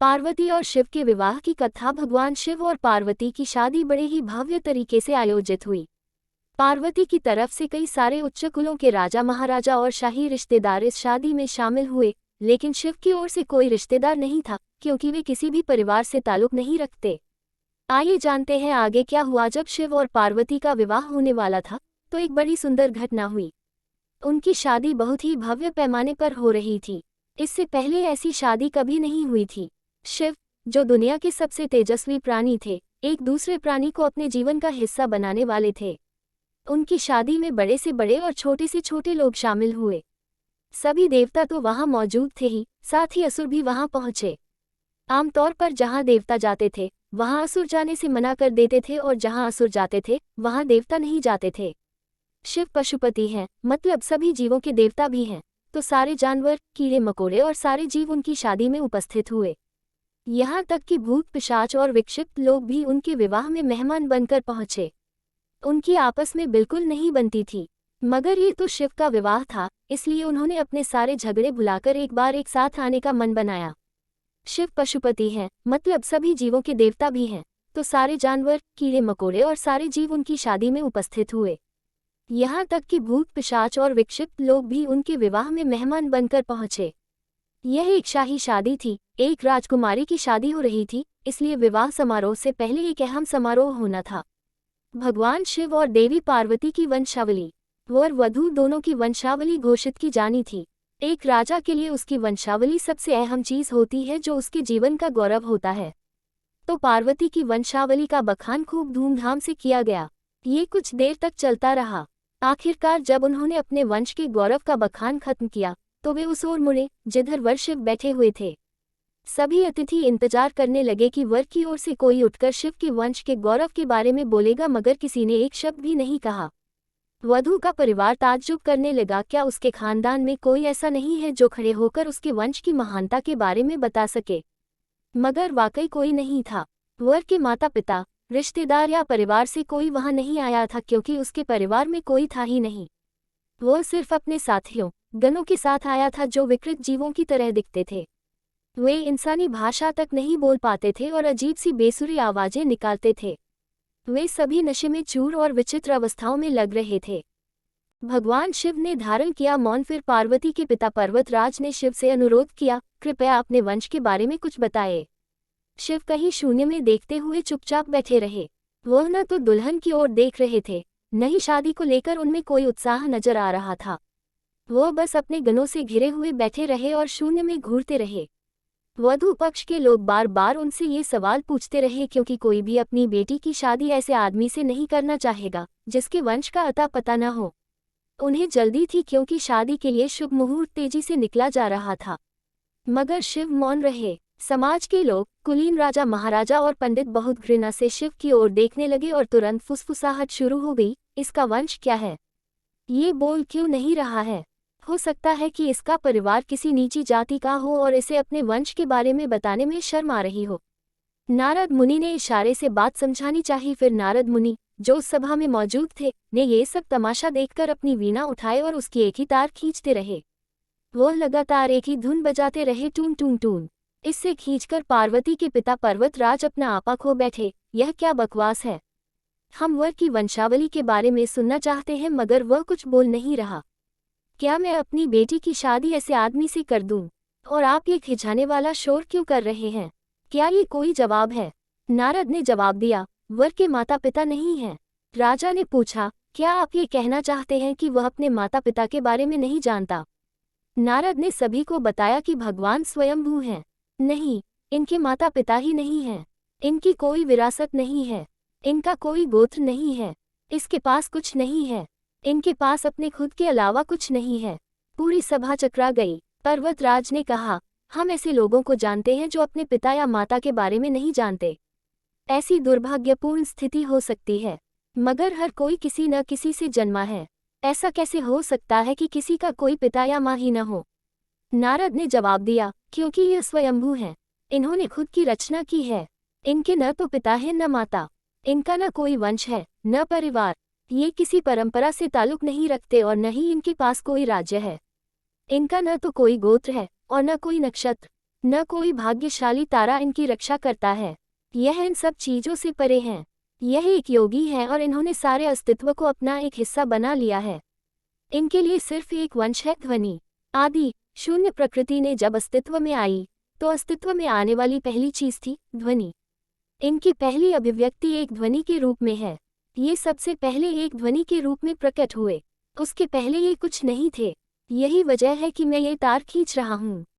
पार्वती और शिव के विवाह की कथा। भगवान शिव और पार्वती की शादी बड़े ही भव्य तरीके से आयोजित हुई। पार्वती की तरफ से कई सारे उच्च कुलों के राजा महाराजा और शाही रिश्तेदार इस शादी में शामिल हुए, लेकिन शिव की ओर से कोई रिश्तेदार नहीं था, क्योंकि वे किसी भी परिवार से ताल्लुक नहीं रखते। आइए जानते हैं आगे क्या हुआ। जब शिव और पार्वती का विवाह होने वाला था, तो एक बड़ी सुंदर घटना हुई। उनकी शादी बहुत ही भव्य पैमाने पर हो रही थी। इससे पहले ऐसी शादी कभी नहीं हुई थी। शिव, जो दुनिया के सबसे तेजस्वी प्राणी थे, एक दूसरे प्राणी को अपने जीवन का हिस्सा बनाने वाले थे। उनकी शादी में बड़े से बड़े और छोटे से छोटे लोग शामिल हुए। सभी देवता तो वहां मौजूद थे ही, साथ ही असुर भी वहां पहुंचे। आमतौर पर जहां देवता जाते थे, वहां असुर जाने से मना कर देते थे, और जहां असुर जाते थे, वहां देवता नहीं जाते थे। शिव पशुपति हैं, मतलब सभी जीवों के देवता भी हैं, तो सारे जानवर, कीड़े मकोड़े और सारे जीव उनकी शादी में उपस्थित हुए। यहाँ तक कि भूत पिशाच और विक्षिप्त लोग भी उनके विवाह में मेहमान बनकर पहुंचे। उनकी आपस में बिल्कुल नहीं बनती थी, मगर ये तो शिव का विवाह था, इसलिए उन्होंने अपने सारे झगड़े भुलाकर एक बार एक साथ आने का मन बनाया। शिव पशुपति हैं, मतलब सभी जीवों के देवता भी हैं, तो सारे जानवर, कीड़े मकोड़े और सारे जीव उनकी शादी में उपस्थित हुए। यहाँ तक कि भूत पिशाच और विक्षिप्त लोग भी उनके विवाह में मेहमान बनकर पहुंचे। यह एक शाही शादी थी, एक राजकुमारी की शादी हो रही थी, इसलिए विवाह समारोह से पहले एक अहम समारोह होना था। भगवान शिव और देवी पार्वती की वंशावली, वर वधू दोनों की वंशावली घोषित की जानी थी। एक राजा के लिए उसकी वंशावली सबसे अहम चीज होती है, जो उसके जीवन का गौरव होता है। तो पार्वती की वंशावली का बखान खूब धूमधाम से किया गया। ये कुछ देर तक चलता रहा। आखिरकार जब उन्होंने अपने वंश के गौरव का बखान खत्म किया, तो वे उस ओर मुड़े जिधर वर शिव बैठे हुए थे। सभी अतिथि इंतजार करने लगे कि वर की ओर से कोई उठकर शिव के वंश के गौरव के बारे में बोलेगा, मगर किसी ने एक शब्द भी नहीं कहा। वधू का परिवार ताज्जुब करने लगा, क्या उसके खानदान में कोई ऐसा नहीं है जो खड़े होकर उसके वंश की महानता के बारे में बता सके? मगर वाकई कोई नहीं था। वर के माता पिता, रिश्तेदार या परिवार से कोई वहां नहीं आया था, क्योंकि उसके परिवार में कोई था ही नहीं। वह सिर्फ अपने साथियों, गणों के साथ आया था, जो विकृत जीवों की तरह दिखते थे। वे इंसानी भाषा तक नहीं बोल पाते थे और अजीब सी बेसुरी आवाजें निकालते थे। वे सभी नशे में चूर और विचित्र अवस्थाओं में लग रहे थे। भगवान शिव ने धारण किया मौन। फिर पार्वती के पिता पर्वतराज ने शिव से अनुरोध किया, कृपया अपने वंश के बारे में कुछ बताएं। शिव कहीं शून्य में देखते हुए चुपचाप बैठे रहे। वह न तो दुल्हन की ओर देख रहे थे, न ही शादी को लेकर उनमें कोई उत्साह नजर आ रहा था। वह बस अपने गणों से घिरे हुए बैठे रहे और शून्य में घूरते रहे। वधू पक्ष के लोग बार बार उनसे ये सवाल पूछते रहे, क्योंकि कोई भी अपनी बेटी की शादी ऐसे आदमी से नहीं करना चाहेगा जिसके वंश का अता पता न हो। उन्हें जल्दी थी, क्योंकि शादी के लिए शुभ मुहूर्त तेजी से निकला जा रहा था। मगर शिव मौन रहे। समाज के लोग, कुलीन राजा महाराजा और पंडित बहुत घृणा से शिव की ओर देखने लगे और तुरंत फुसफुसाहट शुरू हो गई, इसका वंश क्या है? ये बोल क्यों नहीं रहा है? हो सकता है कि इसका परिवार किसी नीची जाति का हो और इसे अपने वंश के बारे में बताने में शर्म आ रही हो। नारद मुनि ने इशारे से बात समझानी चाहिए। फिर नारद मुनि, जो उस सभा में मौजूद थे, ने ये सब तमाशा देखकर अपनी वीणा उठाए और उसकी एक ही तार खींचते रहे। वह लगातार एक ही धुन बजाते रहे, टून टून टून। इससे खींचकर पार्वती के पिता पर्वतराज अपना आपा खो बैठे। यह क्या बकवास है? हम वर की वंशावली के बारे में सुनना चाहते हैं, मगर वह कुछ बोल नहीं रहा। क्या मैं अपनी बेटी की शादी ऐसे आदमी से कर दूं? और आप ये खिंचाने वाला शोर क्यों कर रहे हैं? क्या ये कोई जवाब है? नारद ने जवाब दिया, वर के माता पिता नहीं हैं। राजा ने पूछा, क्या आप ये कहना चाहते हैं कि वह अपने माता पिता के बारे में नहीं जानता? नारद ने सभी को बताया कि भगवान स्वयंभू हैं। नहीं, इनके माता पिता ही नहीं हैं। इनकी कोई विरासत नहीं है। इनका कोई गोत्र नहीं है। इसके पास कुछ नहीं है। इनके पास अपने खुद के अलावा कुछ नहीं है। पूरी सभा चकरा गई। पर्वतराज ने कहा, हम ऐसे लोगों को जानते हैं जो अपने पिता या माता के बारे में नहीं जानते। ऐसी दुर्भाग्यपूर्ण स्थिति हो सकती है, मगर हर कोई किसी न किसी से जन्मा है। ऐसा कैसे हो सकता है कि किसी का कोई पिता या माँ ही न हो? नारद ने जवाब दिया, क्योंकि यह स्वयंभू हैं। इन्होंने खुद की रचना की है। इनके न तो पिता है न माता। इनका न कोई वंश है, न परिवार। ये किसी परंपरा से ताल्लुक नहीं रखते और न ही इनके पास कोई राज्य है। इनका न तो कोई गोत्र है और न कोई नक्षत्र, न कोई भाग्यशाली तारा इनकी रक्षा करता है। यह इन सब चीजों से परे हैं। यह एक योगी है और इन्होंने सारे अस्तित्व को अपना एक हिस्सा बना लिया है। इनके लिए सिर्फ एक वंश है, ध्वनि। आदि शून्य प्रकृति ने जब अस्तित्व में आई तो अस्तित्व में आने वाली पहली चीज थी ध्वनि। इनकी पहली अभिव्यक्ति एक ध्वनि के रूप में है। ये सबसे पहले एक ध्वनि के रूप में प्रकट हुए। उसके पहले ये कुछ नहीं थे। यही वजह है कि मैं ये तार खींच रहा हूँ।